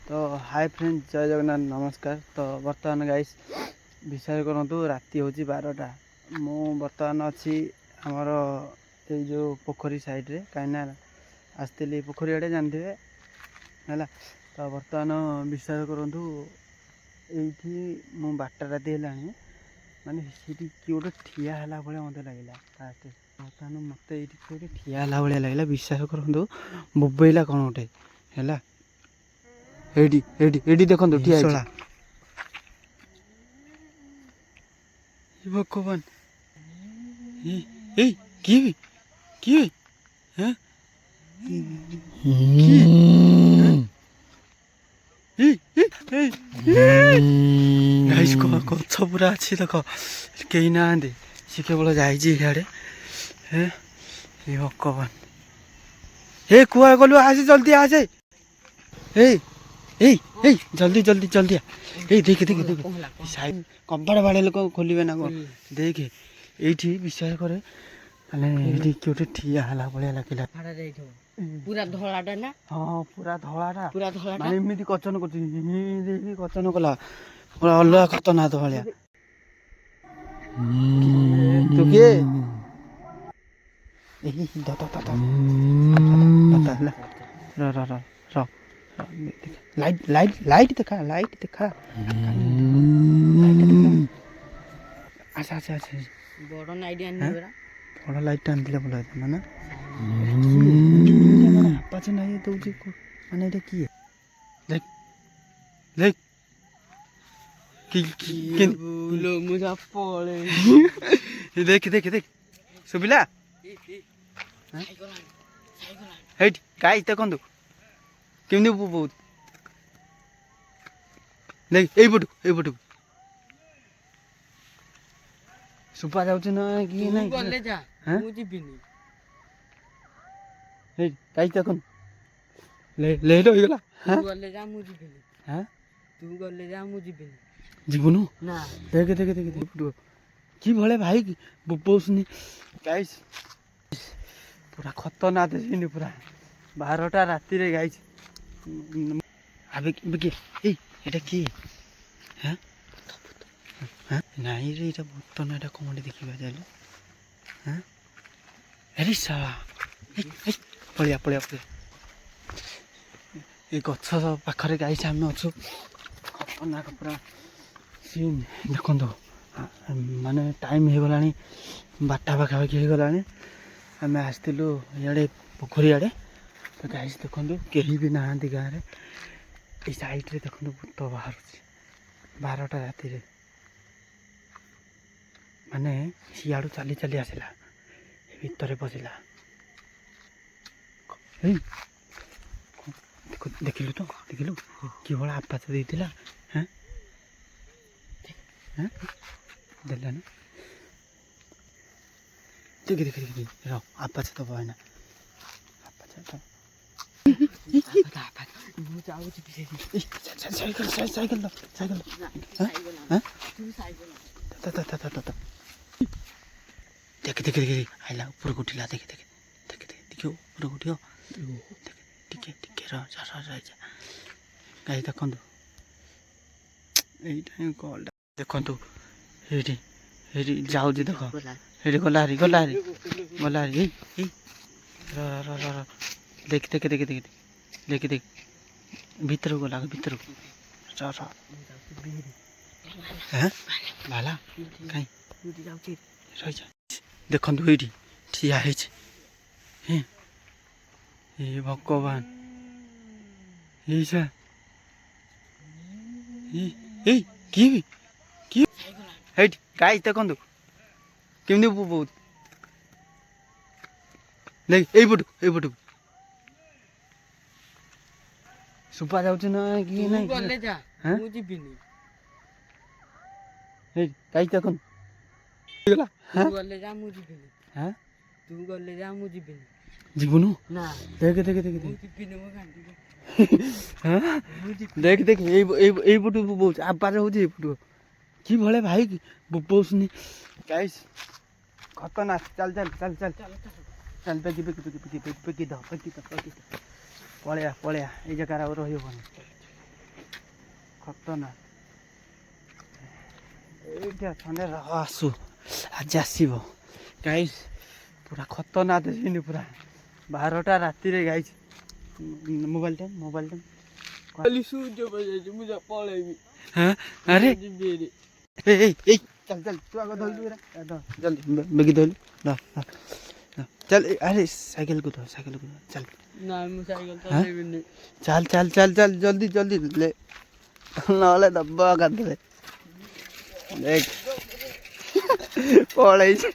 तो hi friend जय जगन्नाथ नमस्कार। तो बर्तमान गाइस विचार करूँ राति हूँ 12टा मु बर्तमान अच्छी आमर ये जो पोखरी साइड रे कहीं आसती पोखरी आड़े जानते है। तो बर्तमान विचार करूँ ये मु 12टा राति है माने सीटी किए गोटे ठिया है भाया मत लगे फास्ट बर्तमान मत ये गोटे ठिया है भाया लगे विश्वास करूँ बोबेला कौन गोटे है एडी एडी एडी देखो ठिया भगवान किए किए हैं गछ पूरा अच्छी देख कहीं ना सी केवल जाड़े भगवान हे कुआ गलु आसे जल्दी आसे जल्दी जल्दी जल्दी देख देख देख कबाड़ बाड़े लोक खोलिए ना कौन देख ये विश्वास करे मैंने किए ठिया है भाया लगे पूरा धलाटा ना हाँ पूरा धलाटा पूरा धलाटा माने एमती कचन कर कचन कला पूरा अलग खतरनाक भाया तू किए लाइट लाइट लाइट देखा लाइट देखा अच्छा अच्छा अच्छा बड़ आइडिया नहीं बड़ लाइट आन भल होता ना आवाज नहीं दौर माने ये किए देख देख मुझा पड़े देख देख देख सुबिला गाई देखु केमती बहुत देख यू सुपा जाऊँ ना कि नहीं गाई देख लेट हो गला जीवनु ना देख देख देख देख कि भले भाई बोसनी गाइस पूरा खतरनाक देखनी पूरा 12टा राति रे गाइस किए किए हाँ हाँ नहीं रे ये भूत ना कौन देखा चलो हाँ अरे साला पलिया पलिया पलिया ये गछ पाखे गाइस आम अच्छु खतरनाक पूरा सीन देखो माने टाइम हो गला 12टा पाखापाखि हो गला आम आसलु इे पोखरी आड़े तो गाइस देखो कहीं भी ना गाँव में ये साइड रे देखो भूत बाहर 12टा राति माने सियाड़ू चली चली आसला भितर पशिला देखिलु तो देखिलु कि भाया आवाज देता हाँ हाँ देला ना देख देख देख रहो आवाज तो भाई ना साइकिल साइकिल साइकिल देख देख देख आइला ऊपर उठिला देख देख देख देख देखियो ऊपर उठियो देख टिके टिके गाई देखु यही कल देखु ये जाऊँ देख ये गला गला गला देख देख देख देख देख देख भीतर गला भीतर हाँ भाला कहीं रही देखु ये ठिया है भगवान गाई देखु केमती बहुत देख यू सुपा जाऊँ ना कि नहीं गाई देखु हाँ जीवनु ना देख देख देख देख हाँ देख देख यही पटू बहुत आवाज हो कि भले भाई बोसनी गाइस खतरनाक चल चल चल चल चल पेकी पलिया पलिया ये जगह रही ଖତରନାକ ଏଇଠି ଅଛନ୍ତି ରହ ଆସୁ ଆଜି ଆସିବ ଗାଇସ୍ ପୁରା ଖତରନାକ ଦେଖିନି ପୁରା 12ଟା ରାତିରେ ଗାଇସ୍ ମୋବାଇଲ ଟାଇମ୍ କାଲି ସୂର୍ଯ୍ୟ ବଜାଉଛି ମୁଁ ଯା ପଳେଇବି হ্যাঁ আরে ଯିବି ହେରି। এই চল চল তুই আগে ধরলি জলদি বেগি ধরলি চল আরে সাইকেল কো ধর চল ନା ମୁଁ ସାଇକେଲ হ্যাঁ? ଚଲେଇବିନି চল জলদি জলদি লে নহলে দব্বা কাটবে দেখ পড়াইছে